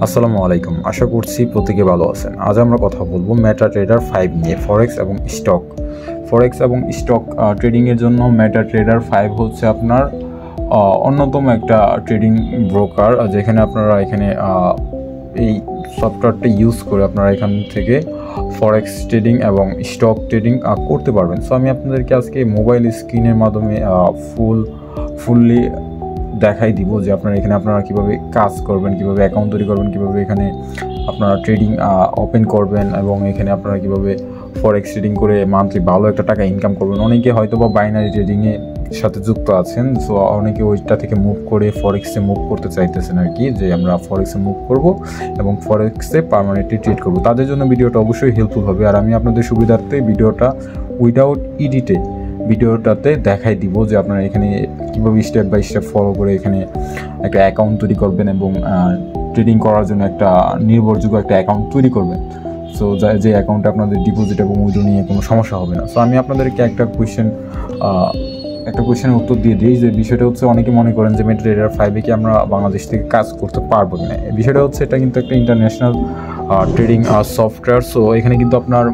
আসসালামু আলাইকুম, আশা করছি প্রত্যেকে ভালো আছেন। আজ আমরা কথা বলবো মেটাট্রেডার 5 নিয়ে। ফরেক্স এবং স্টক ট্রেডিংয়ের জন্য মেটাট্রেডার 5 হচ্ছে আপনার অন্যতম একটা ট্রেডিং ব্রোকার, যেখানে আপনারা এই সফটওয়্যারটা ইউজ করে আপনারা এখান থেকে ফরেক্স ট্রেডিং এবং স্টক ট্রেডিং করতে পারবেন। সো আমি আপনাদেরকে আজকে মোবাইল স্ক্রিনের মাধ্যমে ফুললি দেখাই দিব যে আপনারা কীভাবে কাজ করবেন, কীভাবে অ্যাকাউন্ট তৈরি করবেন, কীভাবে এখানে আপনারা ট্রেডিং ওপেন করবেন এবং এখানে আপনারা কীভাবে ফরেক্স ট্রেডিং করে মান্থলি ভালো একটা টাকা ইনকাম করবেন। অনেকে হয়তো বা বাইনারি ট্রেডিংয়ে সাথে যুক্ত আছেন, সো অনেকে ওইটা থেকে মুভ করে ফরেক্সে মুভ করতে চাইতেছেন আর কি, যে আমরা ফরেক্সে মুভ করব এবং ফরেক্সে পার্মানেন্টলি ট্রেড করব। তাদের জন্য ভিডিওটা অবশ্যই হেল্পফুল হবে। আর আমি আপনাদের সুবিধার্থে ভিডিওটা উইদাউট এডিটে ভিডিওটাতে দেখাই দিব যে আপনারা এখানে কীভাবে স্টেপ বাই স্টেপ ফলো করে এখানে একটা অ্যাকাউন্ট তৈরি করবেন এবং ট্রেডিং করার জন্য একটা নির্ভরযোগ্য একটা অ্যাকাউন্ট তৈরি করবেন। সো যে অ্যাকাউন্টে আপনাদের ডিপোজিট এবং উইথড্র নিয়ে কোনো সমস্যা হবে না। সো আমি আপনাদেরকে একটা কোয়েশ্চেনের উত্তর দিয়ে দিই, যে বিষয়টা হচ্ছে অনেকে মনে করেন যে মেটাট্রেডার 5-এ কি আমরা বাংলাদেশ থেকে কাজ করতে পারবো কিনা। বিষয়টা হচ্ছে এটা কিন্তু একটা ইন্টারন্যাশনাল ট্রেডিং সফটওয়্যার। সো এখানে কিন্তু আপনার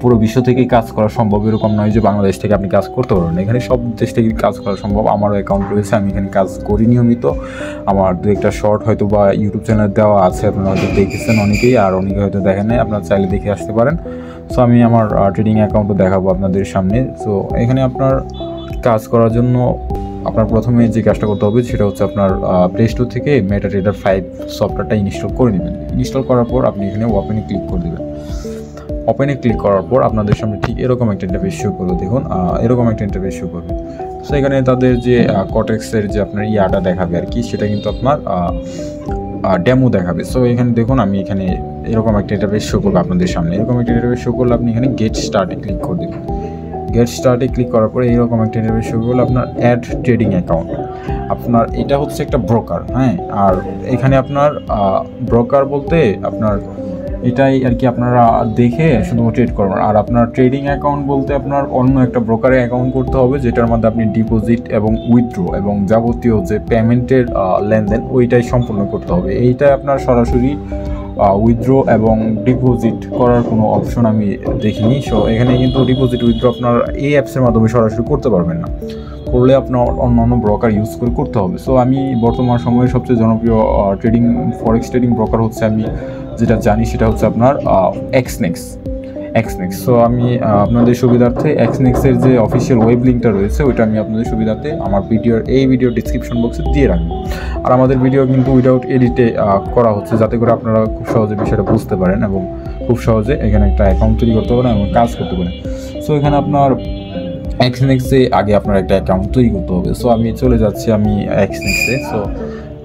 পুরো বিশ্ব থেকেই কাজ করা সম্ভব, এরকম নয় যে বাংলাদেশ থেকে আপনি কাজ করতে পারবেন। এখানে সব দেশ থেকে কাজ করা সম্ভব। আমারও অ্যাকাউন্ট রয়েছে, আমি এখানে কাজ করি নিয়মিত। আমার দু একটা শর্ট হয়তো বা ইউটিউব চ্যানেল দেওয়া আছে, আপনারা হয়তো দেখেছেন অনেকেই, আর অনেকে হয়তো দেখেন নাই, আপনারা চাইলে দেখে আসতে পারেন। সো আমি আমার ট্রেডিং অ্যাকাউন্টও দেখাবো আপনাদের সামনে। সো এখানে আপনার কাজ করার জন্য আপনার প্রথমে যে কাজটা করতে হবে সেটা হচ্ছে আপনার প্লে স্টোর থেকে মেটাট্রেডার 5 সফটওয়্যারটা ইনস্টল করে নেবেন। ইনস্টল করার পর আপনি এখানে ওপেনে ক্লিক করে দেবেন। ওপেনে ক্লিক করার পর আপনাদের সামনে ঠিক এরকম একটা ইন্টারফেস শো করবে। দেখুন এরকম একটা ইন্টারফেস শো করবে। সো এখানে তাদের যে কটেক্সের যে আপনার ইয়াটা দেখাবে আর কি, সেটা কিন্তু আপনার ডেমো দেখাবে। সো এখানে দেখুন আমি এখানে এরকম একটা ইন্টারফেস শো করবে আপনাদের সামনে। এরকম একটা ইন্টারফেস শো করলে আপনি এখানে গেট স্টার্টে ক্লিক করে দেবেন। গেট স্টার্টে ক্লিক করার পরে এইরকম একটা ইন্টারফেস শো করলে আপনার অ্যাড ট্রেডিং অ্যাকাউন্ট। আপনার এটা হচ্ছে একটা ব্রোকার, হ্যাঁ। আর এখানে আপনার ব্রোকার বলতে আপনার এটাই আর কি, আপনারা দেখে শুধু ট্রেড করবেন। আর আপনার ট্রেডিং অ্যাকাউন্ট বলতে আপনার অন্য একটা ব্রোকারে অ্যাকাউন্ট করতে হবে, যেটার মধ্যে আপনি ডিপোজিট এবং উইথড্র এবং যাবতীয় যে পেমেন্টের লেনদেন ওইটাই সম্পূর্ণ করতে হবে। এইটা আপনার সরাসরি উইথড্র এবং ডিপোজিট করার কোনো অপশন আমি দেখিনি। সো এখানে কিন্তু ডিপোজিট উইথড্র আপনার এই অ্যাপসের মাধ্যমে সরাসরি করতে পারবেন না, করলে আপনার অন্য ব্রোকার ইউজ করে করতে হবে। সো আমি বর্তমান সময়ে সবচেয়ে জনপ্রিয় ফরেক্স ট্রেডিং ব্রোকার হচ্ছে, আমি যেটা জানি সেটা হচ্ছে আপনার এক্সনেক্স। সো আমি আপনাদের সুবিধার্থে এক্সনেক্সের যে অফিসিয়াল ওয়েব লিঙ্কটা রয়েছে ওইটা আমি আপনাদের সুবিধার্থে আমার ভিডিও ডিসক্রিপশন বক্সে দিয়ে রাখবো। আর আমাদের ভিডিও কিন্তু উইদাউট এডিটে করা হচ্ছে, যাতে করে আপনারা খুব সহজে বিষয়টা বুঝতে পারেন এবং খুব সহজে এখানে একটা অ্যাকাউন্ট তৈরি করতে পারেন এবং কাজ করতে পারেন। সো এখানে আপনার এক্সনেক্সে আগে আপনার একটা অ্যাকাউন্ট তৈরি করতে হবে। সো আমি চলে যাচ্ছি আমি এক্সনেক্সে। সো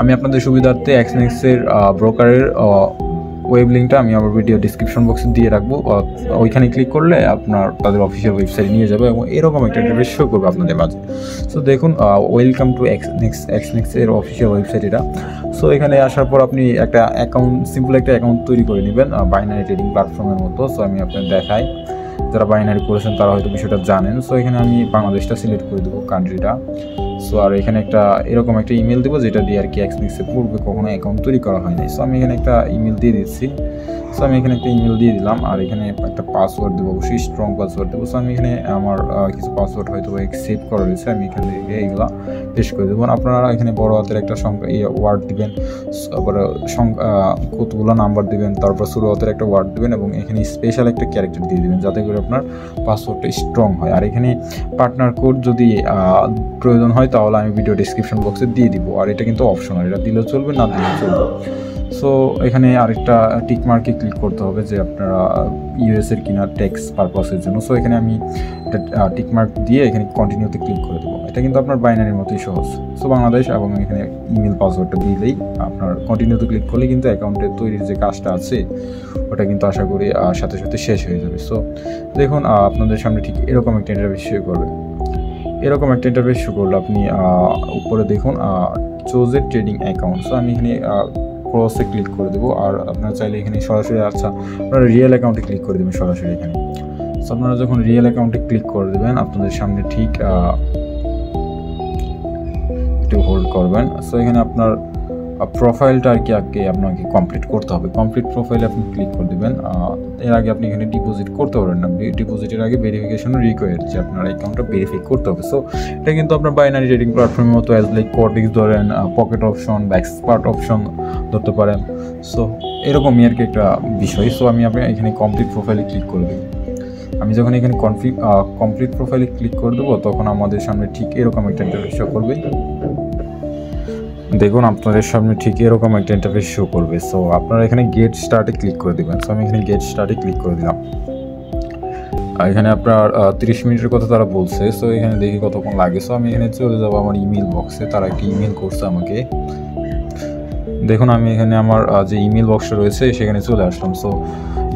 আমি আপনাদের সুবিধার্থে এক্সনেক্সের ব্রোকারের ওয়েব লিঙ্কটা আমি আমার ভিডিও ডিসক্রিপশন বক্সে দিয়ে রাখবো। ওইখানে ক্লিক করলে আপনার তাদের অফিসিয়াল ওয়েবসাইট নিয়ে যাবে এবং এরকম একটা ইন্টারফেস শো করবে আপনাদের মাঝে। সো দেখুন ওয়েলকাম টু এক্সনেক্সের অফিসিয়াল ওয়েবসাইট এটা। সো এখানে আসার পর আপনি একটা সিম্পল একটা অ্যাকাউন্ট তৈরি করে নেবেন বাইনারি ট্রেডিং প্ল্যাটফর্মের মতো। সো আমি আপনাদের দেখাই, যারা বাইনারি করেছেন তারা হয়তো বিষয়টা জানেন। সো এখানে আমি বাংলাদেশটা সিলেক্ট করে দেবো, কান্ট্রিটা। সো আর এখানে এরকম একটা ইমেল দেবো, যেটা দিয়ে আর কি এক্সনেক্সে পূর্বে কখনো অ্যাকাউন্ট তৈরি করা হয়নি। সো আমি এখানে একটা ইমেল দিয়ে দিচ্ছি। সো আমি এখানে একটা ইমেল দিয়ে দিলাম, আর এখানে একটা পাসওয়ার্ড দেবো, অবশ্যই স্ট্রং পাসওয়ার্ড দেবো। সো আমি এখানে আমার কিছু পাসওয়ার্ড হয়তো সেভ করা রয়েছে, আমি এখান থেকে এইগুলো পেস্ট করে দেবো। আপনারা এখানে বড় হাতের একটা ওয়ার্ড দিবেন, তারপরে কতগুলো নাম্বার দিবেন, তারপর ছোটো হাতের একটা ওয়ার্ড দিবেন এবং এখানে স্পেশাল একটা ক্যারেক্টার দিয়ে দিবেন, যাতে করে আপনার পাসওয়ার্ডটা স্ট্রং হয়। আর এখানে পার্টনার কোড যদি প্রয়োজন হয় তাহলে আমি ভিডিও ডিসক্রিপশন বক্সে দিয়ে দিব। আর এটা কিন্তু অপশনাল, এটা দিলেও চলবে, না দিলেও চলবে। সো এখানে আরেকটা টিক মার্কে ক্লিক করতে হবে যে আপনারা ইউএসের কিনা ট্যাক্স পারপাসের জন্য। সো এখানে আমি একটা টিক মার্ক দিয়ে এখানে কন্টিনিউতে ক্লিক করে দেবো। এটা কিন্তু আপনার বাইনারির মতোই সহজ। সো বাংলাদেশ এবং এখানে ইমেল পাসওয়ার্ডটা দিলেই আপনার কন্টিনিউতে ক্লিক করলে কিন্তু অ্যাকাউন্টের তৈরির যে কাজটা আছে ওটা কিন্তু আশা করি সাথে সাথে শেষ হয়ে যাবে। সো দেখুন আপনাদের সামনে ঠিক এরকম একটা ইন্টারফেস শো করবে। এরকম একটা ইন্টারফেস শো করলে আপনি উপরে দেখুন choose a trading account. So আমি এখানে ক্রসে ক্লিক করে দেবো। আর আপনারা চাইলে এখানে সরাসরি আপনারা রিয়েল অ্যাকাউন্টে ক্লিক করে দেবেন সরাসরি এখানে। সো আপনারা যখন রিয়েল অ্যাকাউন্টে ক্লিক করে দেবেন, আপনাদের সামনে ঠিক একটু হোল্ড করবেন। সো এখানে আপনার প্রোফাইলটা আর কি আগে আপনাকে কমপ্লিট করতে হবে। কমপ্লিট প্রোফাইলে আপনি ক্লিক করে দেবেন। এর আগে আপনি এখানে ডিপোজিট করতে পারবেন না, ডিপোজিটের আগে ভেরিফিকেশন রিকোয়ার্ড, যে আপনার অ্যাকাউন্টটা ভেরিফাই করতে হবে। সো এটা কিন্তু আপনার বাইনারি ট্রেডিং প্ল্যাটফর্মের মতো অ্যাজ লাইক কোডিক্স ধরেন, পকেট অপশন বা এক্সপার্ট অপশন ধরতে পারেন। সো এরকমই আর কি একটা বিষয়। সো আমি আপনি এখানে কমপ্লিট প্রোফাইলে ক্লিক করে দেব। আমি যখন এখানে কমপ্লিট প্রোফাইলে ক্লিক করে দেবো তখন আমাদের সামনে ঠিক এরকম একটা ইন্টারফেস শো করবে। দেখুন আপনাদের সামনে ঠিক এরকম একটা ইন্টারফেস শো করবে। সো আপনারা এখানে গেট স্টার্টে ক্লিক করে দেবেন। সো আমি এখানে গেট স্টার্টে ক্লিক করে দিলাম। আর এখানে আপনার 30 মিনিটের কথা তারা বলছে। সো এখানে দেখি কতক্ষণ লাগে। সো আমি এখানে চলে যাবো আমার ইমেল বক্সে, তারা একটা ইমেল করছে আমাকে। দেখুন আমি এখানে আমার যে ইমেল বক্সটা রয়েছে সেখানে চলে আসলাম। সো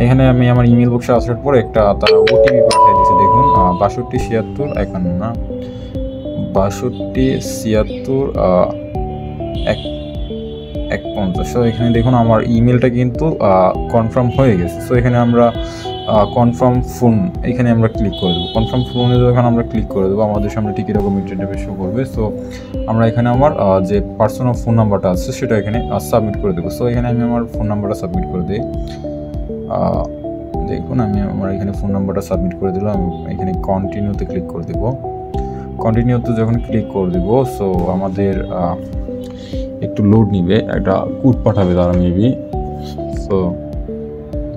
এখানে আমি আমার ইমেল বক্সে আসার পর একটা তারা ওটিপি পাঠিয়ে দিয়েছে। দেখুন 627651 না 62765150। সো এখানে দেখুন আমার ইমেলটা কিন্তু কনফার্ম হয়ে গেছে। সো এখানে আমরা কনফার্ম ফোন এখানে আমরা ক্লিক করে দেবো। কনফার্ম ফোনে যখন আমরা ক্লিক করে দেবো আমাদের সামনে ঠিক এরকম ইন্টারফেস শো করবে। সো আমরা এখানে আমার যে পার্সোনাল ফোন নাম্বারটা আছে সেটা এখানে সাবমিট করে দেবো। সো এখানে আমি আমার ফোন নাম্বারটা সাবমিট করে দিই। দেখুন আমি আমার এখানে ফোন নাম্বারটা সাবমিট করে দিলাম। এখানে কন্টিনিউতে ক্লিক করে দেবো। কন্টিনিউতে যখন ক্লিক করে দেবো সো আমাদের একটু লোড নিবে, একটা কোড পাঠাবে তারা মেবি। সো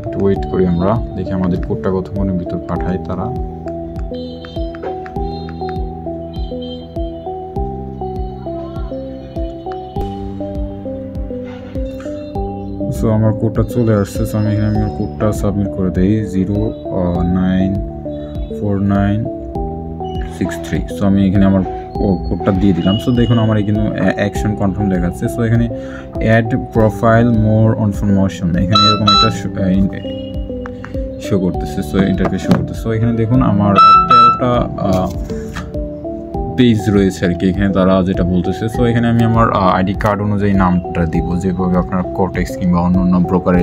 একটু ওয়েট করি, আমরা দেখি আমাদের কোডটা কতক্ষণের ভিতর পাঠায় তারা। সো আমার কোডটা চলে আসছে। সো আমি এখানে আমার কোডটা সাবমিট করে দিই 094963। সো আমি এখানে আমার কোডটা দিয়ে দিলাম। সো দেখুন আমার এখানে অ্যাকশন কনফার্ম দেখাচ্ছে। সো এখানে অ্যাড প্রোফাইল মোর ইনফরমেশন এখানে এরকম একটা শো করতেছে। সো ইন্টারফেস শো করতেছে। সো এখানে দেখুন আমার 13টা পেজ রয়েছে আর কি এখানে তারা যেটা বলতেছে। সো এখানে আমি আমার আইডি কার্ড অনুযায়ী নামটা দিব, যেভাবে আপনারা কোটেক্স কিংবা অন্য অন্য ব্রোকারে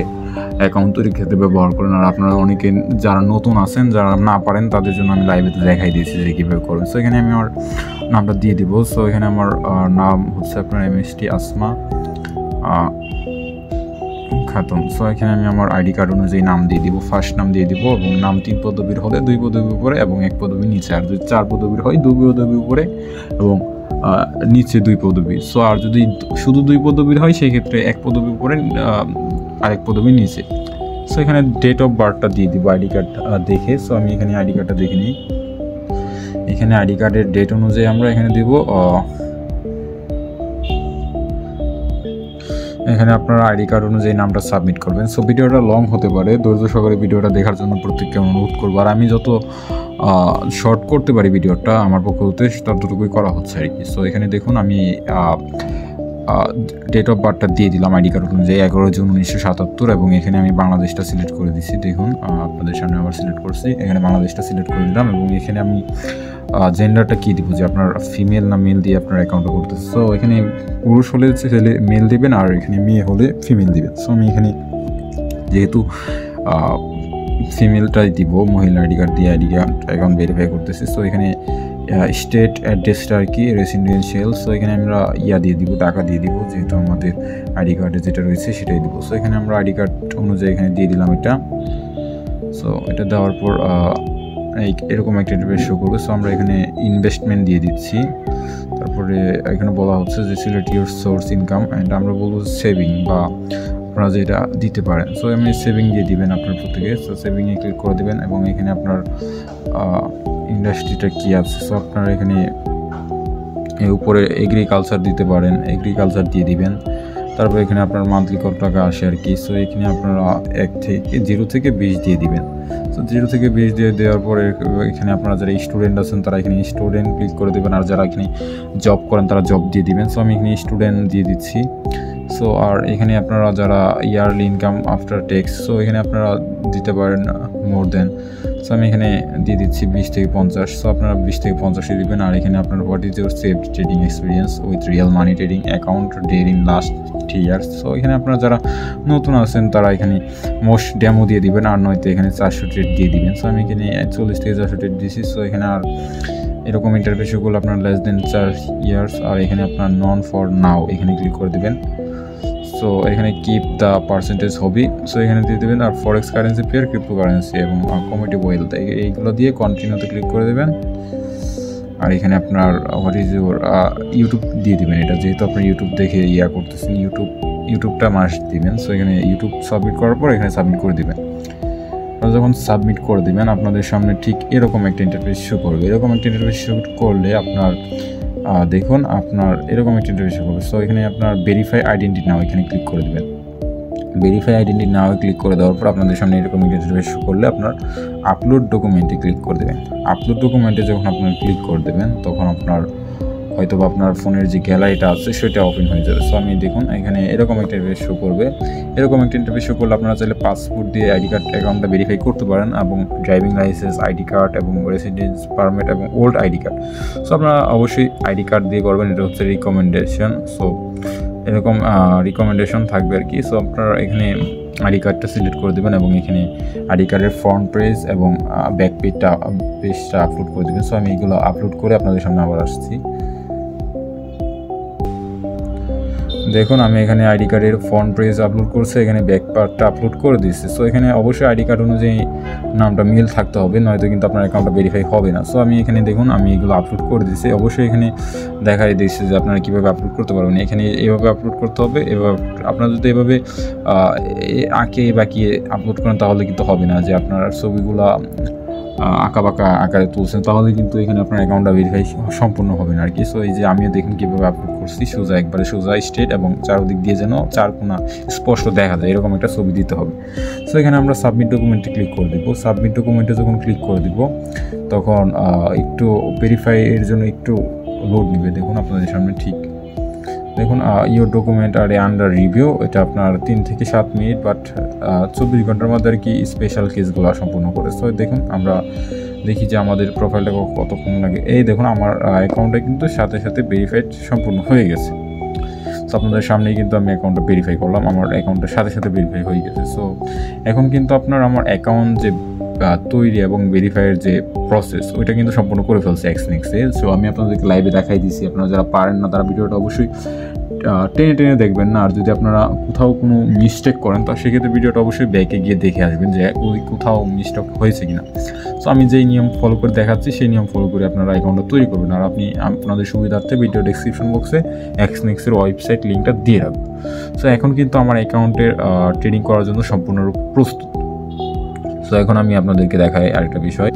অ্যাকাউন্ট তৈরির ক্ষেত্রে ব্যবহার করেন। আর আপনারা অনেকে যারা নতুন আছেন, যারা না পারেন তাদের জন্য আমি লাইভেতে দেখাই দিয়েছি যে কীভাবে করবেন। সো এখানে আমি আমার নামটা দিয়ে দিব। সো এখানে আমার নাম হচ্ছে আপনার MST আসমা খাতুন। সো এখানে আমি আমার আইডি কার্ড অনুযায়ী নাম দিয়ে দিব। ফার্স্ট নাম দিয়ে দিব এবং নাম 3 পদবীর হলে 2 পদবীর উপরে এবং 1 পদবী নিচে, আর যদি 4 পদবীর হয় 2 পদবীর উপরে এবং নিচে 2 পদবী। সো আর যদি শুধু 2 পদবীর হয় সেই ক্ষেত্রে 1 পদবীর উপরে আর 1 পদবীর নিচে। সো এখানে ডেট অফ বার্থটা দিয়ে দিব আইডি কার্ড দেখে। সো আমি এখানে আইডি কার্ডটা দেখে নিই। এখানে আইডি কার্ডের ডেট অনুযায়ী আমরা এখানে দেব এখানে আপনারা আইডি কার্ড অনুযায়ী নামটা সাবমিট করবেন। সো ভিডিওটা লং হতে পারে, ধৈর্য সহকারে ভিডিওটা দেখার জন্য প্রত্যেককে অনুরোধ করবো। আর আমি যত শর্ট করতে পারি ভিডিওটা আমার পক্ষ হতে ততটুকুই করা হচ্ছে আর কি। সো এখানে দেখুন আমি ডেট অফ বার্থটা দিয়ে দিলাম আইডি কার্ড অনুযায়ী 11 জুন 1977 এবং এখানে আমি বাংলাদেশটা সিলেক্ট করে দিচ্ছি। দেখুন আপনাদের সামনে আবার সিলেক্ট করছি, এখানে বাংলাদেশটা সিলেক্ট করে দিলাম এবং এখানে আমি জেন্ডারটা কী দিব, যে আপনার ফিমেল না মেল দিয়ে আপনার অ্যাকাউন্টটা করতেছে। সো এখানে পুরুষ হলে ছেলে মেল দিবেন আর এখানে মেয়ে হলে ফিমেল দিবেন। সো আমি এখানে যেহেতু ফিমেলটাই দিব, মহিলা আইডি কার্ড দিয়ে আইডি কার্ড অ্যাকাউন্ট ভেরিফাই করতেছি। সো এখানে স্টেট অ্যাড্রেসটা আর কি রেসিডেন্সিয়াল। সো এখানে আমরা দিয়ে দিব, টাকা দিয়ে দিব, যেহেতু আমাদের আইডি কার্ডে যেটা রয়েছে সেটাই দিব। সো এখানে আমরা আইডি কার্ড অনুযায়ী এখানে দিয়ে দিলাম এটা। সো এটা দেওয়ার পর এরকম একটা ইন্টারফেস শো করবে। সো আমরা এখানে ইনভেস্টমেন্ট দিয়ে দিচ্ছি। তারপরে এখানে বলা হচ্ছে যে select your source income and আমরা বলবো সেভিং বা আপনারা যেটা দিতে পারেন। সো আমি সেভিং দিয়ে দিবেন আপনার প্রত্যেকে। সো সেভিংয়ে ক্লিক করে দেবেন এবং এখানে আপনার ইন্ডাস্ট্রিটা কী আছে। সো আপনারা এখানে উপরে এগ্রিকালচার দিতে পারেন, এগ্রিকালচার দিয়ে দিবেন। তারপর এখানে আপনার মান্থলি কত টাকা আসে আর কি। সো এখানে আপনারা 0 থেকে 20 দিয়ে দিবেন। সো 0 থেকে 20 দিয়ে দেওয়ার পরে এখানে আপনারা যারা স্টুডেন্ট আছেন তারা এখানে স্টুডেন্ট ক্লিক করে দেবেন, আর যারা এখানে জব করেন তারা জব দিয়ে দিবেন। সো আমি এখানে স্টুডেন্ট দিয়ে দিচ্ছি। সো আর এখানে আপনারা যারা yearly income after tax, so এখানে আপনারা দিতে পারেন মোর দেন। সো আমি এখানে দিয়ে দিচ্ছি 20 থেকে 50। সো আপনারা 20 থেকে 50 দিবেন। আর এখানে আপনার what is your save trading experience with real money trading account during last 3 years. So এখানে আপনারা যারা নতুন আছেন তারা এখানে মোস্ট ডেমো দিয়ে দিবেন, আর নয়তো এখানে 400 ট্রেড দিয়ে দিবেন। সো আমি এখানে 40 থেকে 400 ট্রেড দিয়েছি। সো এখানে আর এরকম ইন্টারফেসগুলো আপনার লেস দেন 4 ইয়ার্স, আর এখানে আপনার নন ফর নাও এখানে ক্লিক করে দেবেন। সো এখানে keep the percentage hobby, so এখানে দিয়ে দেবেন। আর ফরেক্স কারেন্সি পেয়ার, ক্রিপ্টো কারেন্সি এবং কমিটি ওয়েলথ, এইগুলো দিয়ে কন্টিনিউতে ক্লিক করে দেবেন। আর এখানে আপনার হোয়াট ইজ ইউর ইউটিউব দিয়ে দেবেন। এটা যেহেতু আপনি ইউটিউব দেখে করতেছেন, ইউটিউবটা মাস্ট দিবেন। সো এখানে ইউটিউব সাবমিট করার পর এখানে সাবমিট করে দেবেন। যখন সাবমিট করে দেবেন আপনাদের সামনে ঠিক এরকম একটা ইন্টারফেস শো করবে। এরকম একটা ইন্টারফেস শো করলে আপনার দেখুন আপনার এরকম একটা ইন্টারফেস শো করবে। সো এখানে আপনার ভেরিফাই আইডেন্টিটি নাও এখানে ক্লিক করে দেবেন। ভেরিফাই আইডেন্টিটি নাও ক্লিক করে দেওয়ার পর আপনাদের সামনে এরকম ইন্টারফেস শো করলে আপনার আপলোড ডকুমেন্টে ক্লিক করে দেবেন। আপলোড ডকুমেন্টে যখন আপনার ক্লিক করে দেবেন তখন আপনার হয়তো বা আপনার ফোনের যে গ্যালারিটা আছে সেটা ওপেন হয়ে যাবে। সো আমি দেখুন এখানে এরকম একটা ইন্টারফেস শো করবে। এরকম একটা ইন্টারফেস শো করলে আপনারা চাইলে পাসপোর্ট দিয়ে আইডি কার্ড অ্যাকাউন্টটা ভেরিফাই করতে পারেন, এবং ড্রাইভিং লাইসেন্স, আইডি কার্ড এবং রেসিডেন্স পারমিট এবং ওল্ড আইডি কার্ড। সো আপনারা অবশ্যই আইডি কার্ড দিয়ে করবেন, এটা হচ্ছে রিকমেন্ডেশন। সো এরকম রিকমেন্ডেশন থাকবে আর কি। সো আপনারা এখানে আইডি কার্ডটা সিলেক্ট করে দেবেন এবং এখানে আইডি কার্ডের ফ্রন্ট পেজ এবং ব্যাক পেজটা আপলোড করে দেবেন। সো আমি এগুলো আপলোড করে আপনাদের সামনে আবার আসছি। দেখুন আমি এখানে আইডি কার্ডের ফ্রন্ট পেজ আপলোড করছি, এখানে ব্যাক পার্টটা আপলোড করে দিচ্ছি। সো এখানে অবশ্যই আইডি কার্ড অনুযায়ী নামটা মিল থাকতে হবে, নয়তো কিন্তু আপনার অ্যাকাউন্টটা ভেরিফাই হবে না। সো আমি এখানে দেখুন আমি এগুলো আপলোড করে দিচ্ছি। অবশ্যই এখানে দেখাই দিচ্ছে যে আপনারা কীভাবে আপলোড করতে পারবেন। এখানে এভাবে আপলোড করতে হবে। এভাবে আপনারা যদি এভাবে আঁকে বাঁকিয়ে আপলোড করেন তাহলে কিন্তু হবে না, যে আপনার ছবিগুলো আঁকাবাঁকা আকারে তুলছেন তাহলে কিন্তু এখানে আপনার অ্যাকাউন্টটা ভেরিফাই সম্পূর্ণ হবে না আর কি। সো এই যে আমিও দেখুন কীভাবে আপলোড করছি, সোজা একবারে সোজা স্ট্রেট এবং চারদিক দিয়ে যেন চারকোনা স্পষ্ট দেখা যায় এরকম একটা ছবি দিতে হবে। সো এখানে আমরা সাবমিট ডকুমেন্টে ক্লিক করে দেবো। সাবমিট ডকুমেন্টে যখন ক্লিক করে দিব তখন একটু ভেরিফাইয়ের জন্য একটু লোড নেবে। দেখুন আপনাদের সামনে ঠিক দেখুন ইউর ডকুমেন্ট আর আন্ডার রিভিউ, এটা আপনার 3 থেকে 7 মিনিট বাট 24 ঘন্টার মধ্যে আর কি স্পেশাল কেসগুলো সম্পূর্ণ করে। সো দেখুন আমরা দেখি যে আমাদের প্রোফাইলটা কতক্ষণ লাগে। এই দেখুন আমার অ্যাকাউন্টটা কিন্তু সাথে সাথে ভেরিফাইড সম্পূর্ণ হয়ে গেছে। সো আপনাদের সামনেই কিন্তু আমি অ্যাকাউন্টটা ভেরিফাই করলাম, আমার অ্যাকাউন্টের সাথে সাথে ভেরিফাই হয়ে গেছে। সো এখন কিন্তু আপনার আমার অ্যাকাউন্ট যে তৈরি এবং ভেরিফাইয়ের যে প্রসেস ওইটা কিন্তু সম্পূর্ণ করে ফেলছে এক্সনেক্সে। সো আমি আপনাদেরকে লাইভে দেখাই দিচ্ছি। আপনারা যারা পারেন না তারা ভিডিওটা অবশ্যই টেনে টেনে দেখবেন না। আর যদি আপনারা কোথাও কোনো মিস্টেক করেন তো সেক্ষেত্রে ভিডিওটা অবশ্যই ব্যাকে গিয়ে দেখে আসবেন যে ওই কোথাও মিস্টেক হয়েছে কিনা। সো আমি যেই নিয়ম ফলো করে দেখাচ্ছি সেই নিয়ম ফলো করে আপনারা অ্যাকাউন্টটা তৈরি করবেন। আর আপনি আপনাদের সুবিধার্থে ভিডিও ডেসক্রিপশন বক্সে এক্সনেক্সের ওয়েবসাইট লিঙ্কটা দিয়ে রাখবেন। সো এখন কিন্তু আমার অ্যাকাউন্টের ট্রেডিং করার জন্য সম্পূর্ণরূপে প্রস্তুত। সো এখন আমি আপনাদেরকে দেখাই আরেকটা বিষয়।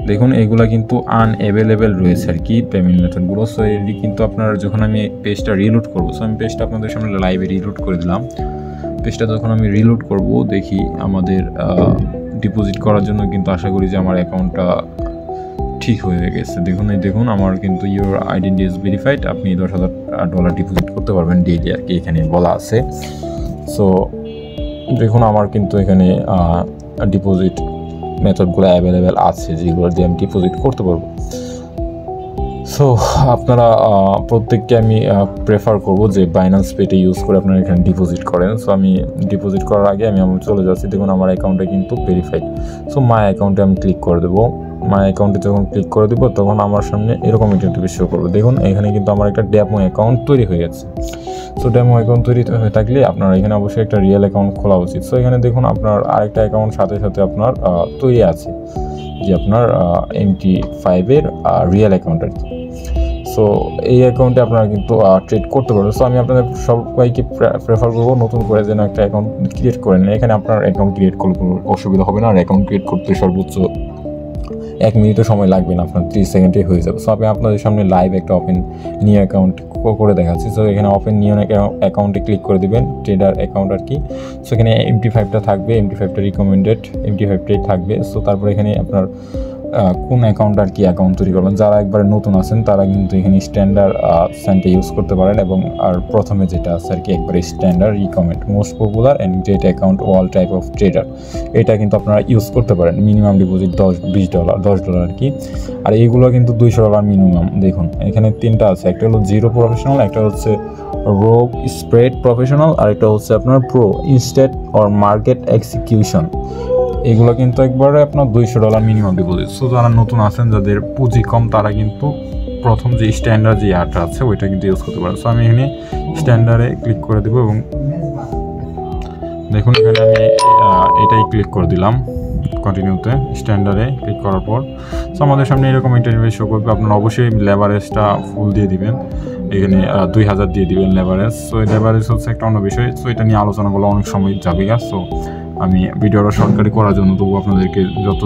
দেখুন এগুলো কিন্তু আনঅ্যাভেলেবেল রয়েছে আর কি পেমেন্ট মেথডগুলো। সো এটি কিন্তু আপনার যখন আমি পেজটা রিলোড করবো, সো আমি পেজটা আপনাদের সামনে লাইভে রিলোড করে দিলাম। পেজটা যখন আমি রিলোড করব দেখি আমাদের ডিপোজিট করার জন্য কিন্তু আশা করি যে আমার অ্যাকাউন্টটা ঠিক হয়ে গেছে। দেখুন আমার কিন্তু ইউর আইডেন্টি ইজ ভেরিফাইড, আপনি $10,000 ডিপোজিট করতে পারবেন ডেইলি আর কি এখানে বলা আছে। সো দেখুন আমার কিন্তু এখানে ডিপোজিট মেথডগুলো অ্যাভেলেবেল আছে যেগুলো দিয়ে আমি ডিপোজিট করতে পারবো। সো আপনারা প্রত্যেককে আমি প্রেফার করব যে বাইন্যান্স পেটা ইউজ করে আপনারা এখানে ডিপোজিট করেন। সো আমি ডিপোজিট করার আগে আমি চলে যাচ্ছি। দেখুন আমার অ্যাকাউন্টে কিন্তু ভেরিফাইড। সো মাই অ্যাকাউন্টে আমি ক্লিক করে দেবো। মাই অ্যাকাউন্টে যখন ক্লিক করে দেবো তখন আমার সামনে এরকম ইন্টারফেস শো করবে। দেখুন এখানে কিন্তু আমার একটা ডেমো অ্যাকাউন্ট তৈরি হয়ে গেছে। সো ডেমো অ্যাকাউন্ট তৈরি হয়ে থাকলে আপনার এখানে অবশ্যই একটা রিয়েল অ্যাকাউন্ট খোলা উচিত। সো এখানে দেখুন আপনার আরেকটা অ্যাকাউন্ট সাথে সাথে আপনার তৈরি আছে যে আপনার MT5 রিয়েল অ্যাকাউন্ট আর কি। সো এই অ্যাকাউন্টে আপনারা কিন্তু ট্রেড করতে পারবেন। সো আমি আপনাদের সবাইকে প্রেফার করবো নতুন করে যেন একটা অ্যাকাউন্ট ক্রিয়েট করেন। এখানে আপনার অ্যাকাউন্ট ক্রিয়েট করলে কোনো অসুবিধা হবে না। আর অ্যাকাউন্ট ক্রিয়েট করতে সর্বোচ্চ 1 মিনিটও সময় লাগবে না, আপনার 30 সেকেন্ডে হয়ে যাবে। সো আমি আপনাদের সামনে লাইভ একটা ওপেন নিউ অ্যাকাউন্ট করে দেখাচ্ছি। সো এখানে ওপেন নিউ অ্যাকাউন্টে ক্লিক করে দেবেন, ট্রেডার অ্যাকাউন্ট আর কি। সো এখানে MT5টা থাকবে, MT5টা রিকমেন্ডেড, MT5টাই থাকবে। সো তারপর এখানে আপনার কোন অ্যাকাউন্ট আর কি অ্যাকাউন্ট তৈরি করবেন। যারা একবারে নতুন আছেন তারা কিন্তু এখানে স্ট্যান্ডার্ড সেন্টে ইউজ করতে পারেন, এবং আর প্রথমে যেটা আছে আর কি একবারে standard recommend most popular and great account all type of trader, এটা কিন্তু আপনারা ইউজ করতে পারেন। মিনিমাম ডিপোজিট $10 আর কি। আর এইগুলো কিন্তু $200 মিনিমাম। দেখুন এখানে 3টা আছে, একটা হলো জিরো প্রফেশনাল, একটা হচ্ছে রোগ স্প্রেড প্রফেশনাল, আর একটা হচ্ছে আপনার pro instant or market execution. এগুলো কিন্তু একবারে আপনার $200 মিনিমাম ডিপোজিট। সো যারা নতুন আছেন, যাদের পুঁজি কম, তারা কিন্তু প্রথম যে স্ট্যান্ডার্ড যে ইয়ারটা আছে ওইটা কিন্তু ইউজ করতে পারেন। সো আমি এখানে স্ট্যান্ডার্ডে ক্লিক করে দেবো এবং দেখুন এখানে আমি এটাই ক্লিক করে দিলাম কন্টিনিউতে। স্ট্যান্ডার্ডে ক্লিক করার পর সো আমাদের সামনে এরকম ইন্টারভিউ শো করবে। আপনারা অবশ্যই লেভারেজটা ফুল দিয়ে দিবেন, এখানে 2000 দিয়ে দিবেন লেভারেজ। সো এই লেভারেজ হচ্ছে একটা অন্য বিষয়, সো এটা নিয়ে আলোচনা করলে অনেক সময় যাবে। সো আমি ভিডিওটা শর্টকাটে করার জন্য তবু আপনাদেরকে যত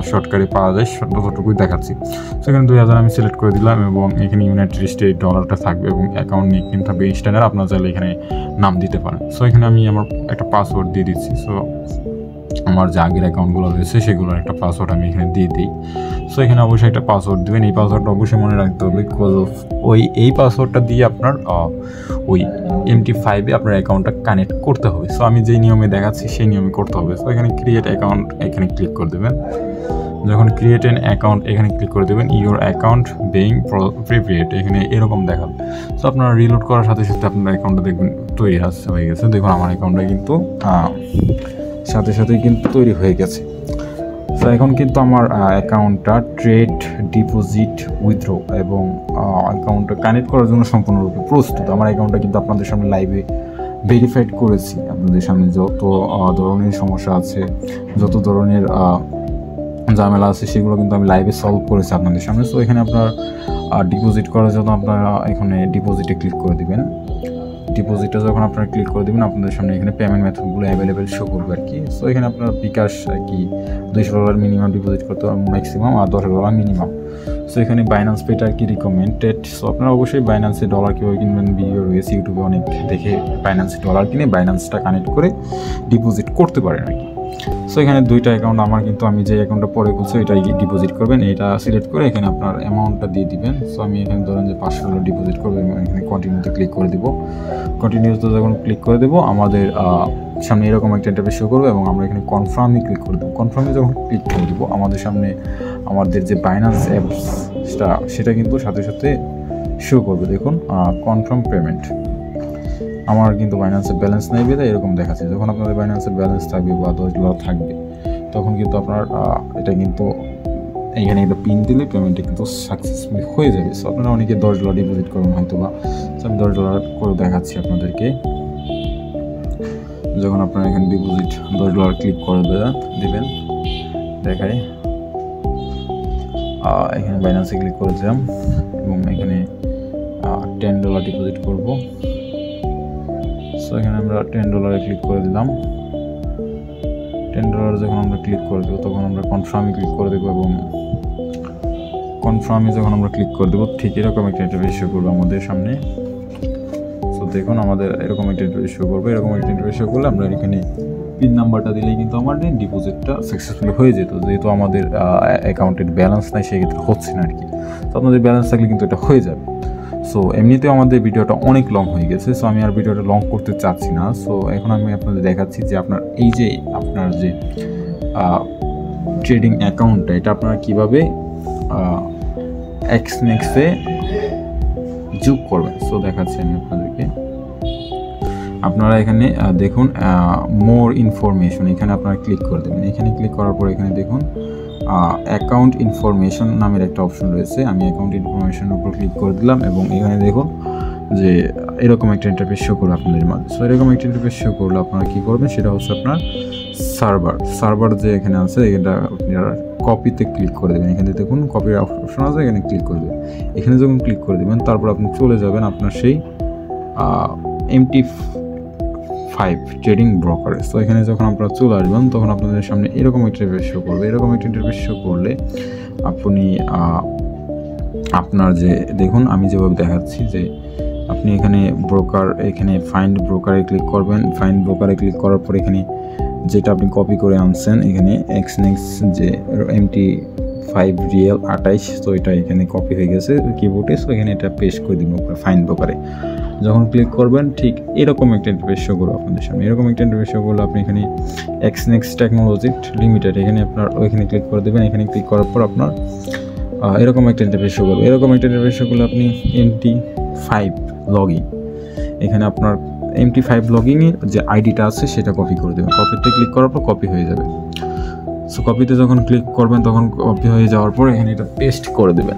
শর্টকাটে পাওয়া যায় ততটুকুই দেখাচ্ছি। সো এখানে 2000 আমি সিলেক্ট করে দিলাম এবং এখানে ইউনাইটেড স্টেট ডলারটা থাকবে এবং অ্যাকাউন্ট নিক থাকবে স্ট্যান্ডার্ড, আপনারা চাইলে এখানে নাম দিতে পারেন। সো এখানে আমি আমার একটা পাসওয়ার্ড দিয়ে দিচ্ছি। সো আমার যে আগের অ্যাকাউন্টগুলো রয়েছে সেগুলোর একটা পাসওয়ার্ড আমি এখানে দিয়ে দিই। সো এখানে অবশ্যই একটা পাসওয়ার্ড দেবেন, এই পাসওয়ার্ডটা অবশ্যই মনে রাখতে হবে, বিকজ অফ এই পাসওয়ার্ডটা দিয়ে আপনার ওই MT5-এ আপনার অ্যাকাউন্টটা কানেক্ট করতে হবে। সো আমি যেই নিয়মে দেখাচ্ছি সেই নিয়মে করতে হবে। সো এখানে ক্রিয়েট অ্যাকাউন্ট এখানে ক্লিক করে দেবেন। যখন ক্রিয়েট অ্যান অ্যাকাউন্ট এখানে ক্লিক করে দেবেন, ইউর অ্যাকাউন্ট বেইং প্রিপেয়ার্ড এখানে এরকম দেখাবে। সো আপনারা রিলোড করার সাথে সাথে আপনার অ্যাকাউন্টটা দেখবেন তৈরি হয়ে গেছে। দেখুন আমার অ্যাকাউন্টটা কিন্তু সাথে সাথেই কিন্তু তৈরি হয়ে গেছে। সো এখন কিন্তু আমার অ্যাকাউন্টটা ট্রেড, ডিপোজিট, উইথড্র এবং অ্যাকাউন্টটা কানেক্ট করার জন্য সম্পূর্ণরূপে প্রস্তুত। আমার অ্যাকাউন্টটা কিন্তু আপনাদের সামনে লাইভে ভেরিফাইড করেছি। আপনাদের সামনে যত ধরনের সমস্যা আছে, যত ধরনের ঝামেলা আছে সেগুলো কিন্তু আমি লাইভে সলভ করেছি আপনাদের সামনে। সো এখানে আপনার ডিপোজিট করার জন্য আপনারা এখানে ডিপোজিটে ক্লিক করে দিবেন। ডিপোজিটে যখন আপনারা ক্লিক করে দেবেন আপনাদের সামনে এখানে পেমেন্ট মেথডগুলো অ্যাভেলেবেল শো করবে আর কি। সো এখানে আপনার বিকাশ আর কি $200 মিনিমাম ডিপোজিট করতে হবে ম্যাক্সিমাম, আর $10 মিনিমাম। সো এখানে বাইন্যান্স পেটা আর কি রিকমেন্ডেড। সো আপনারা অবশ্যই বাইন্যান্সে ডলার কীভাবে কিনবেন ভিডিও রয়েছে ইউটিউবে অনেক, দেখে বাইন্যান্সে ডলার কিনে বাইন্যান্সটা কানেক্ট করে ডিপোজিট করতে পারেন আর কি। সো এখানে দুইটা অ্যাকাউন্ট আমার, কিন্তু আমি যে অ্যাকাউন্টটা পরে খুলছি এটাই ডিপোজিট করবেন। এটা সিলেক্ট করে এখানে আপনার অ্যামাউন্টটা দিয়ে দিবেন। সো আমি এখানে ধরেন যে $500 ডিপোজিট করবো এবং এখানে কন্টিনিউতে ক্লিক করে দেবো। কন্টিনিউতে যখন ক্লিক করে দেবো আমাদের সামনে এরকম একটা ইন্টারফেস শো করবে এবং আমরা এখানে কনফার্মে ক্লিক করে দেবো। কনফার্মে যখন ক্লিক করে দেবো আমাদের সামনে আমাদের যে বাইন্যান্স অ্যাপসটা সেটা কিন্তু সাথে সাথে শো করবে। দেখুন কনফার্ম পেমেন্ট। আমার কিন্তু বাইন্যান্সের ব্যালেন্স নেই বেদে এরকম দেখাচ্ছে। যখন আপনাদের বাইন্যান্সের ব্যালেন্স থাকবে বা $10 থাকবে তখন কিন্তু আপনার এটা কিন্তু এখানে একটা পিন দিলে পেমেন্টটা কিন্তু সাকসেসফুলি হয়ে যাবে। সো আপনারা অনেকে $10 ডিপোজিট করুন হয়তো বা। সো আমি $10 করে দেখাচ্ছি আপনাদেরকে। যখন আপনারা এখানে ডিপোজিট $10 ক্লিক করে দেবেন দেখায়, এখানে বাইন্যান্সে ক্লিক করে দিলাম এবং এখানে $10 ডিপোজিট করব। সো এখানে আমরা $10 ক্লিক করে দিলাম। $10 যখন আমরা ক্লিক করে দেবো তখন আমরা কনফার্মে ক্লিক করে দেবো এবং কনফার্মে যখন আমরা ক্লিক করে দেবো ঠিক এরকম একটা ইন্টারফেস শো করবে আমাদের সামনে। সো দেখুন আমাদের এরকম একটা ইন্টারফেস শো করবে। এরকম একটা ইন্টারফেস শো করলে আমরা এখানে পিন নাম্বারটা দিলেই কিন্তু আমাদের ডিপোজিটটা সাকসেসফুলি হয়ে যেত। যেহেতু আমাদের অ্যাকাউন্টের ব্যালেন্স নাই সেক্ষেত্রে হচ্ছে না আর কি। তো আপনাদের ব্যালেন্স থাকলে কিন্তু এটা হয়ে যাবে। সো এমনিতেও আমাদের ভিডিওটা অনেক লং হয়ে গেছে। সো আমি আর ভিডিওটা লং করতে চাচ্ছি না। সো এখন আমি আপনাদের দেখাচ্ছি যে আপনার এই যে আপনার যে ট্রেডিং অ্যাকাউন্টটা এটা আপনারা কীভাবে XNEX-এ যোগ করবেন। সো দেখাচ্ছি আমি আপনাদেরকে। আপনারা এখানে দেখুন মোর ইনফরমেশন, এখানে আপনারা ক্লিক করে দেবেন। এখানে ক্লিক করার পর এখানে দেখুন অ্যাকাউন্ট ইনফরমেশন নামের একটা অপশন রয়েছে। আমি অ্যাকাউন্ট ইনফরমেশনের উপর ক্লিক করে দিলাম এবং এখানে দেখুন যে এরকম একটা ইন্টারফেস শো করবে আপনাদের মাঝে। সো এরকম একটা ইন্টারফেস শো করলে আপনারা কী করবেন সেটা হচ্ছে আপনার সার্ভার যে এখানে আছে এটা আপনারা কপিতে ক্লিক করে দেবেন। এখানে দেখুন কপির অপশন আছে, এখানে ক্লিক করে দেবেন। এখানে যখন ক্লিক করে দেবেন তারপর আপনি চলে যাবেন আপনার সেই MT5 ট্রেডিং ব্রোকারে। সো এখানে যখন আপনারা চলে আসবেন তখন আপনাদের সামনে এরকম একটা ইন্টারফেস শো করবে। এরকম একটা ইন্টারফেস শো করলে আপনি আপনার যে দেখুন আমি যেভাবে দেখাচ্ছি যে আপনি এখানে ব্রোকার, এখানে ফাইন্ড ব্রোকারে ক্লিক করবেন। ফাইন্ড ব্রোকারে ক্লিক করার পর এখানে যেটা আপনি কপি করে আনছেন এখানে XNEX যে MT5 রিয়েল 28, তো এটা এখানে কপি হয়ে গেছে কিবোর্ডে। সো এখানে এটা পেস্ট করে দিব ফাইন্ড ব্রোকারে। যখন ক্লিক করবেন ঠিক এরকম একটা ইন্টারফেস শো করবে আপনাদের সামনে। এরকম একটা ইন্টারফেস শো করলে আপনি এখানে XNEX টেকনোলজি লিমিটেড এখানে আপনার ওইখানে ক্লিক করে দেবেন। এখানে ক্লিক করার পর আপনার এরকম একটা ইন্টারফেস শো করবে। এরকম একটা ইন্টারফেস শো করলে আপনি MT5 লগইন, এখানে আপনার MT5 লগইনের যে আইডিটা আছে সেটা কপি করে দেবেন। কপিতে ক্লিক করার পর কপি হয়ে যাবে। সো কপিতে যখন ক্লিক করবেন তখন কপি হয়ে যাওয়ার পর এখানে এটা পেস্ট করে দেবেন।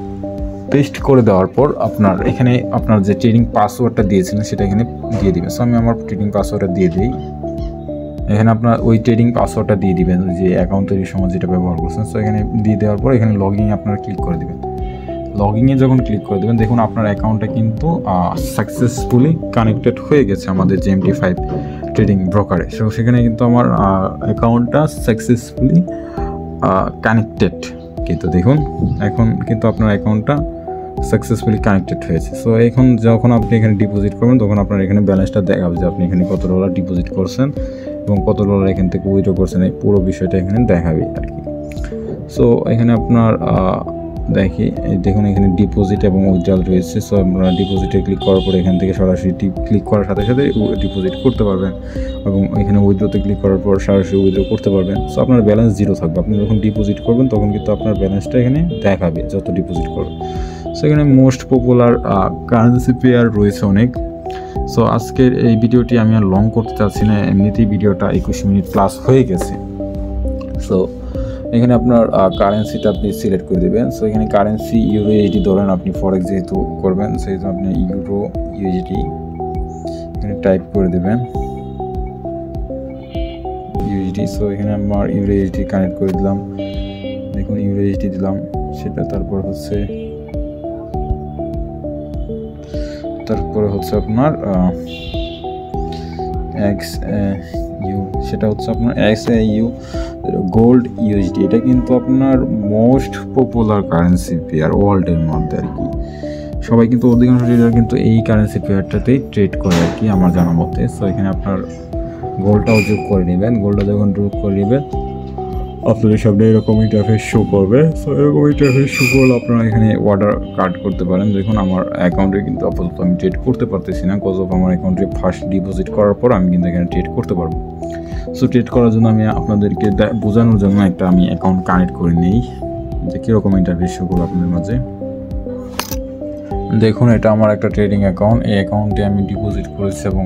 পেস্ট করে দেওয়ার পর আপনার এখানে আপনার যে ট্রেডিং পাসওয়ার্ডটা দিয়েছিলেন সেটা এখানে দিয়ে দিবেন। সো আমি আমার ট্রেডিং পাসওয়ার্ডটা দিয়ে দিই। এখানে আপনার ওই ট্রেডিং পাসওয়ার্ডটা দিয়ে দিবেন যে অ্যাকাউন্ট তৈরির সময় যেটা ব্যবহার করছেন। সো এখানে দিয়ে দেওয়ার পর এখানে লগইনে আপনারা ক্লিক করে দেবেন। লগইনে যখন ক্লিক করে দেবেন দেখুন আপনার অ্যাকাউন্টটা কিন্তু সাকসেসফুলি কানেক্টেড হয়ে গেছে আমাদের GMT5 ট্রেডিং ব্রোকারে। সো সেখানে কিন্তু আমার অ্যাকাউন্টটা সাকসেসফুলি কানেক্টেড। কিন্তু দেখুন এখন কিন্তু আপনার অ্যাকাউন্টটা সাকসেসফুলি কানেক্টেড হয়েছে। সো এখন যখন আপনি এখানে ডিপোজিট করবেন তখন আপনার এখানে ব্যালেন্সটা দেখাবে যে আপনি এখানে কত ডলার ডিপোজিট করছেন এবং কত ডলার এখান থেকে উইথড্র করছেন, এই পুরো বিষয়টা এখানে দেখাবে আর কি। সো এখানে আপনার দেখি দেখুন এখানে ডিপোজিট এবং উইথড্রল রয়েছে। সো আপনারা ডিপোজিটে ক্লিক করার পর এখান থেকে সরাসরি ক্লিক করার সাথে সাথে ডিপোজিট করতে পারবেন এবং এখানে উইথড্রোতে ক্লিক করার পর সরাসরি উইথড্রো করতে পারবেন। সো আপনার ব্যালেন্স জিরো থাকবে। আপনি যখন ডিপোজিট করবেন তখন কিন্তু আপনার ব্যালেন্সটা এখানে দেখাবে যত ডিপোজিট করবেন। সো এখানে মোস্ট পপুলার কারেন্সি পেয়ার রয়েছে অনেক। সো আজকের এই ভিডিওটি আমি আর লং করতে চাচ্ছি না, এমনিতেই ভিডিওটা 21 মিনিট প্লাস হয়ে গেছে। সো এখানে আপনার কারেন্সিটা আপনি সিলেক্ট করে দেবেন। সো এখানে কারেন্সি ইউরো ইউএসডি ধরেন আপনি ফরেক্স যেহেতু করবেন সেহেতু আপনি ইউরো ইউএসডি এখানে টাইপ করে দেবেন ইউএসডি। সো এখানে আমার ইউরো ইউএসডি কানেক্ট করে দিলাম। দেখুন ইউরো ইউএসডি দিলাম সেটা, তারপর হচ্ছে আপনার XAU, সেটা হচ্ছে আপনার XAU গোল্ড ইউএসডি। এটা কিন্তু আপনার মোস্ট পপুলার কারেন্সি পেয়ার ওয়ার্ল্ডের মধ্যে আর কি। সবাই কিন্তু অধিকাংশ ট্রেডার কিন্তু এই কারেন্সি পেয়ারটাতেই ট্রেড করে আর কি আমার জানা মতে। সো এখানে আপনার গোল্ডটাও যোগ করে নেবেন। গোল্ডটা যখন যোগ করে নেবেন আপনাদের সামনে এরকম ইন্টারফেস শো করবে। সো এরকম ইন্টারফেস শো করলে আপনারা এখানে অর্ডার কার্ড করতে পারেন। দেখুন আমার অ্যাকাউন্টে কিন্তু আপাতত আমি ট্রেড করতে পারতেছি না, কজ অফ আমার অ্যাকাউন্টে ফার্স্ট ডিপোজিট করার পর আমি কিন্তু এখানে ট্রেড করতে পারবো। সো ট্রেড করার জন্য আমি আপনাদেরকে বোঝানোর জন্য একটা আমি অ্যাকাউন্ট কানেক্ট করে নিই যে কীরকম ইন্টারফেস শো করবো আপনাদের মাঝে। দেখুন এটা আমার একটা ট্রেডিং অ্যাকাউন্ট। এই অ্যাকাউন্টে আমি ডিপোজিট করেছি এবং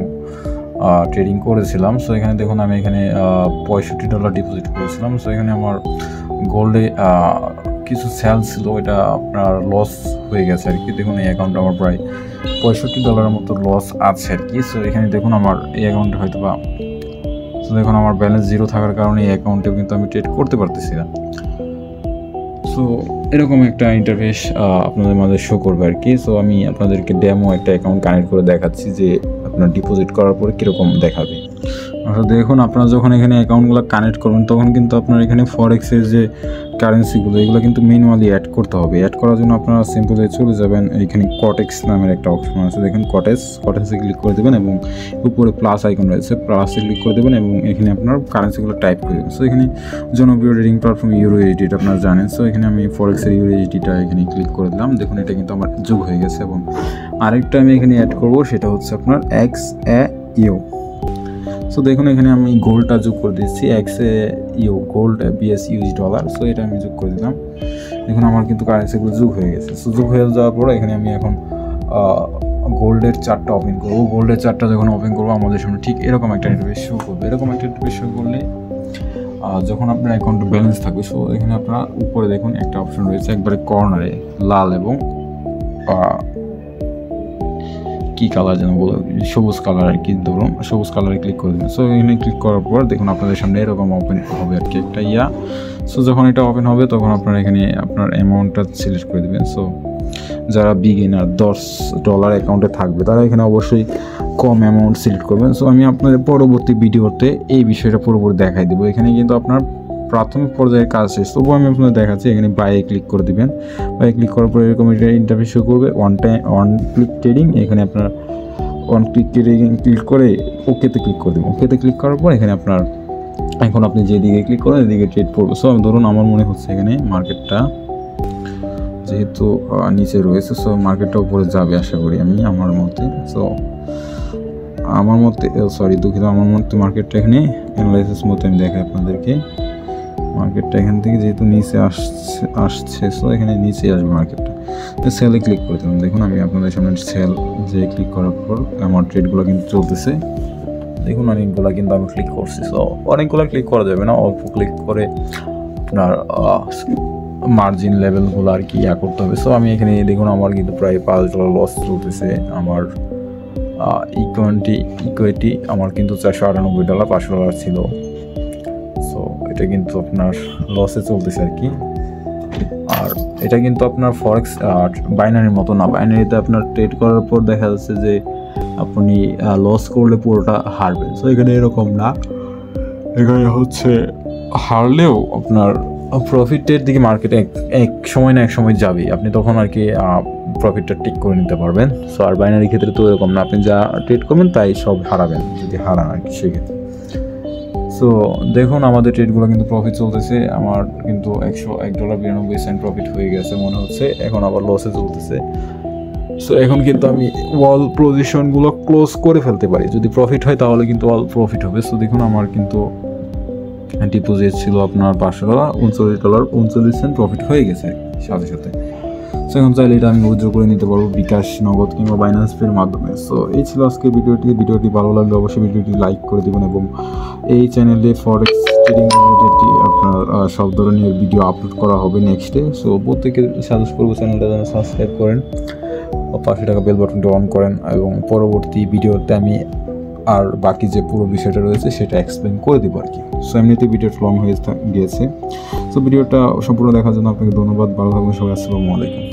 ট্রেডিং করেছিলাম। সো এখানে দেখুন আমি এখানে $65 ডিপোজিট করেছিলাম। সো এখানে আমার গোল্ডে কিছু সেল ছিল, এটা আপনার লস হয়ে গেছে আর কি। দেখুন এই অ্যাকাউন্টে আমার প্রায় $65 মতো লস আছে আর কি। সো এখানে দেখুন আমার এই অ্যাকাউন্টে হয়তো বা সো দেখুন আমার ব্যালেন্স জিরো থাকার কারণে এই অ্যাকাউন্টেও কিন্তু আমি ট্রেড করতে পারতেছি না। সো এরকম একটা ইন্টারফেস আপনাদের মাঝে শো করবে আর কি। সো আমি আপনাদেরকে ডেমো একটা অ্যাকাউন্ট কানেক্ট করে দেখাচ্ছি যে আপনার ডিপোজিট করার পরে কীরকম দেখাবে। দেখুন আপনারা যখন এখানে অ্যাকাউন্টগুলো কানেক্ট করবেন তখন কিন্তু আপনার এখানে ফরেক্সের যে কারেন্সিগুলো এগুলো কিন্তু ম্যানুয়ালি অ্যাড করতে হবে। অ্যাড করার জন্য আপনারা সিম্পলি চলে যাবেন, এখানে কটেক্স নামের একটা অপশন আছে, দেখুন কটেক্সে ক্লিক করে দেবেন এবং উপরে প্লাস আইকন রয়েছে, প্লাসে ক্লিক করে দেবেন এবং এখানে আপনার কারেন্সিগুলো টাইপ করে দেবেন। সো এখানে জনপ্রিয় ট্রেডিং প্ল্যাটফর্ম ইউরো ইউএসডি এটা আপনারা জানেন। সো এখানে আমি ফরেক্সের ইউরো ইউএসডিটা এখানে ক্লিক করে দিলাম। দেখুন এটা কিন্তু আমার যোগ হয়ে গেছে এবং আরেকটা আমি এখানে অ্যাড করব, সেটা হচ্ছে আপনার XAU। সো দেখুন এখানে আমি গোল্ডটা যোগ করে দিচ্ছি, XAU gold BSUSD dollar. So এটা আমি যোগ করে দিলাম। দেখুন আমার কিন্তু কারেন্সিগুলো যোগ হয়ে গেছে। সো যোগ হয়ে যাওয়ার পর এখানে আমি এখন গোল্ডের চার্টটা ওপেন করবো। গোল্ডের চার্টটা যখন ওপেন করবো আমাদের সামনে ঠিক এরকম একটা ইন্টারফেস শো করবে। এরকম একটা ইন্টারফেস শো করলে যখন আপনার অ্যাকাউন্টে ব্যালেন্স থাকবে, সো এখানে আপনারা উপরে দেখুন একটা অপশন রয়েছে একবারে কর্নারে লাল এবং কি কালার যেন বলো, সবুজ কালার আর কি, ধরুন সবুজ কালারে ক্লিক করে দেবেন। সো এখানে ক্লিক করার পর দেখুন আপনাদের সামনে এরকম ওপেন হবে আর কি একটা সো যখন এটা ওপেন হবে তখন আপনারা এখানে আপনার অ্যামাউন্টটা সিলেক্ট করে দেবেন। সো যারা বিগিনার $10 অ্যাকাউন্টে থাকবে তারা এখানে অবশ্যই কম অ্যামাউন্ট সিলেক্ট করবেন। সো আমি আপনাদের পরবর্তী ভিডিওতে এই বিষয়টা পুরোপুরি দেখাই দেবো। এখানে কিন্তু আপনার প্রাথমিক পর্যায়ের কাজ শেষ, তবুও আমি আপনাদের দেখাচ্ছি। এখানে বাইয়ে ক্লিক করে দেবেন। বাইয়ে ক্লিক করার পর এরকম একটা ইন্টারফেস শো করবে, ওয়ান ক্লিক ট্রেডিং। এখানে আপনার ওয়ান ক্লিক ট্রেডিং ক্লিক করে ওকেতে ক্লিক করে দেবেন। ওকেতে ক্লিক করার পর এখানে আপনার এখন আপনি যেদিকে ক্লিক করেন এদিকে ট্রেড পড়বে। সো ধরুন আমার মনে হচ্ছে এখানে মার্কেটটা যেহেতু নিচে রয়েছে, সো মার্কেটটা উপরে যাবে আশা করি আমি আমার মতে। সো আমার মতে দুঃখিত, আমার মতে মার্কেটটা এখানে অ্যানালাইসিস মতো আমি দেখাই আপনাদেরকে। মার্কেটটা এখান থেকে যেহেতু নিচে আসছে সো এখানে নিচে আসবে মার্কেটটা। সেলে ক্লিক করে দিলাম। দেখুন আমি আপনাদের সামনে সেল যে ক্লিক করার পর আমার ট্রেডগুলো কিন্তু চলতেছে। দেখুন অনেকগুলো কিন্তু আমি ক্লিক করছি। সো অনেকগুলো ক্লিক করা যাবে না, অল্প ক্লিক করে আপনার মার্জিন লেভেলগুলো আর কি করতে হবে। সো আমি এখানে দেখুন আমার কিন্তু প্রায় $5 লস চলতেছে। আমার ইকুইটি আমার কিন্তু $498, $500 ছিল। সো এটা কিন্তু আপনার লসে চলতেছে আর কি। আর এটা কিন্তু আপনার ফরেক্স বাইনারির মতো না। বাইনারিতে আপনার ট্রেড করার পর দেখা যাচ্ছে যে আপনি লস করলে পুরোটা হারবেন। সো এখানে এরকম না, এখানে হচ্ছে হারলেও আপনার প্রফিটের দিকে মার্কেটে এক সময় না এক সময় যাবেই, আপনি তখন আর কি প্রফিটটা টিক করে নিতে পারবেন। সো আর বাইনারি ক্ষেত্রে তো এরকম না, আপনি যা ট্রেড করবেন তাই সব হারাবেন যদি হারান আর কি সেক্ষেত্রে। সো দেখুন আমাদের ট্রেডগুলো কিন্তু প্রফিট চলতেছে। আমার কিন্তু $1.92 প্রফিট হয়ে গেছে মনে হচ্ছে, এখন আবার লসে চলতেছে। সো এখন কিন্তু আমি ওয়াল পজিশনগুলো ক্লোজ করে ফেলতে পারি, যদি প্রফিট হয় তাহলে কিন্তু ওয়াল প্রফিট হবে। সো দেখুন আমার কিন্তু ডিপোজিট ছিল আপনার $500, $39.39 প্রফিট হয়ে গেছে সাথে সাথে। সো এখন চাইলে এটা আমি উইথড্র করে নিতে পারবো বিকাশ, নগদ কিংবা বাইন্যান্স পের মাধ্যমে। সো এই ছিল আজকে ভিডিওটি ভালো লাগলে অবশ্যই ভিডিওটি লাইক করে দেবেন এবং এই চ্যানেলে ফরেক্স ট্রেডিং রিলেটেড আপনার সব ধরনের ভিডিও আপলোড করা হবে নেক্সটে। সো প্রত্যেকে সাজেস্ট করবো চ্যানেলটা যেন সাবস্ক্রাইব করেন ও $5 বেল বাটনটা অন করেন, এবং পরবর্তী ভিডিওতে আমি আর বাকি যে পুরো বিষয়টা রয়েছে সেটা এক্সপ্লেন করে দেবো আর কি। সো এমনিতে ভিডিওটা লং হয়ে গিয়েছে। সো ভিডিওটা সম্পূর্ণ দেখার জন্য আপনাকে ধন্যবাদ। ভালো থাকবেন সবাই। আসসালামু আলাইকুম।